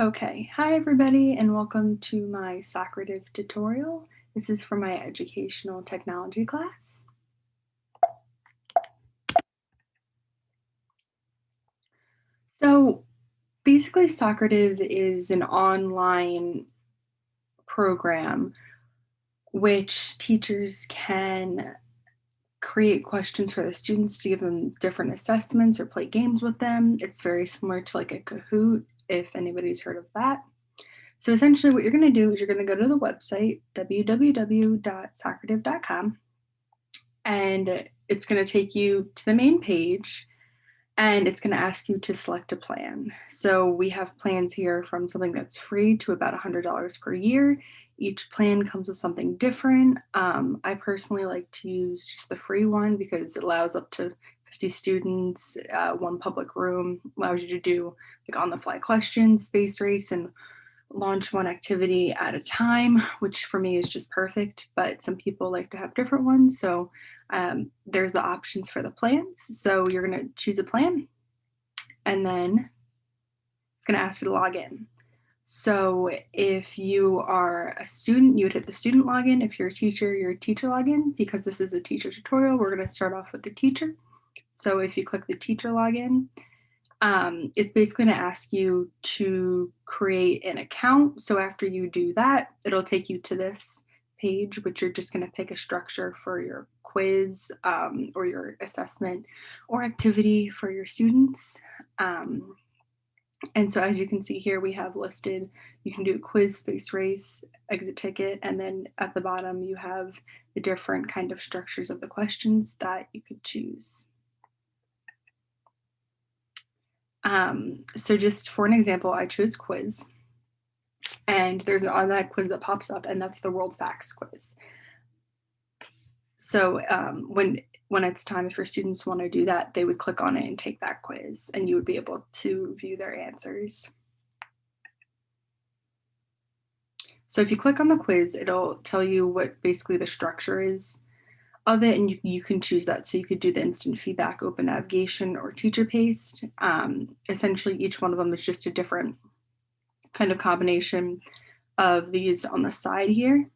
Okay, hi everybody and welcome to my Socrative tutorial. This is for my educational technology class. So basically Socrative is an online program which teachers can create questions for the students to give them different assessments or play games with them. It's very similar to like a Kahoot, if anybody's heard of that. So essentially what you're going to do is you're going to go to the website www.socrative.com, and it's going to take you to the main page, and it's going to ask you to select a plan. So we have plans here from something that's free to about $100 per year. Each plan comes with something different. I personally like to use just the free one because it allows up to 50 students, one public room, allows you to do like on the fly questions, space race, and launch one activity at a time, which for me is just perfect, but some people like to have different ones. So there's the options for the plans. So you're going to choose a plan, and then it's going to ask you to log in. So if you are a student, you would hit the student login. If you're a teacher, your teacher login. Because this is a teacher tutorial, we're going to start off with the teacher. So if you click the teacher login, it's basically going to ask you to create an account. So after you do that, it'll take you to this page, which you're just going to pick a structure for your quiz or your assessment or activity for your students. And so as you can see here, we have listed, you can do a quiz, space race, exit ticket, and then at the bottom you have the different kind of structures of the questions that you could choose. So just for an example, I chose quiz, and there's an automatic quiz that pops up, and that's the world facts quiz. So when it's time, if your students want to do that, they would click on it and take that quiz, and you would be able to view their answers. So if you click on the quiz, it'll tell you what basically the structure is of it, and you can choose that. So you could do the instant feedback, open navigation, or teacher paced. Essentially, each one of them is just a different kind of combination of these on the side here.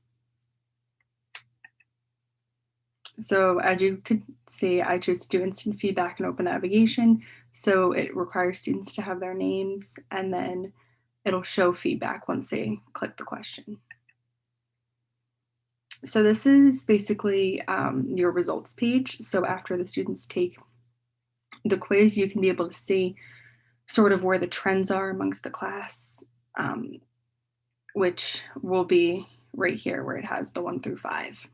So as you could see, I chose to do instant feedback and open navigation. So it requires students to have their names, and then it'll show feedback once they click the question. So this is basically your results page. So after the students take the quiz, you can be able to see sort of where the trends are amongst the class, which will be right here where it has the 1 through 5.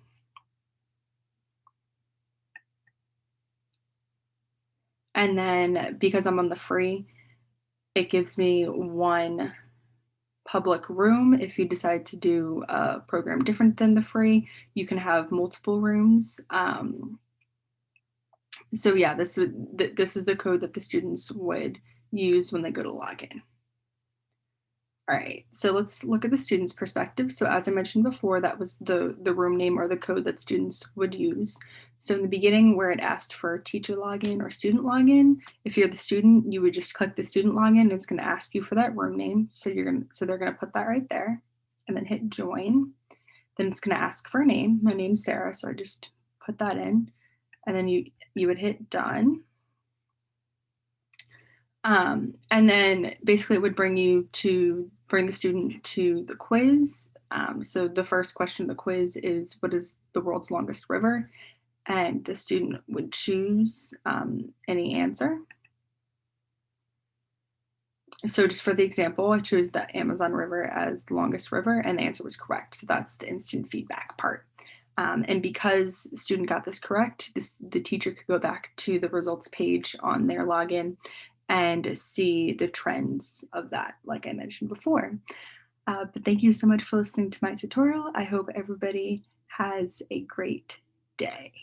And then because I'm on the free, it gives me one public room. If you decide to do a program different than the free, you can have multiple rooms. So yeah, this is the code that the students would use when they go to login. All right, so let's look at the student's perspective. So as I mentioned before, that was the room name or the code that students would use. So in the beginning where it asked for teacher login or student login, if you're the student, you would just click the student login, and it's going to ask you for that room name. So they're going to put that right there and then hit join. Then it's going to ask for a name. My name's Sarah, so I just put that in, and then you would hit done. And then basically it would bring the student to the quiz. So the first question of the quiz is, what is the world's longest river? And the student would choose any answer. So just for the example, I chose the Amazon River as the longest river, and the answer was correct. So that's the instant feedback part. And because the student got this correct, the teacher could go back to the results page on their login and see the trends of that, like I mentioned before. But thank you so much for listening to my tutorial. I hope everybody has a great day.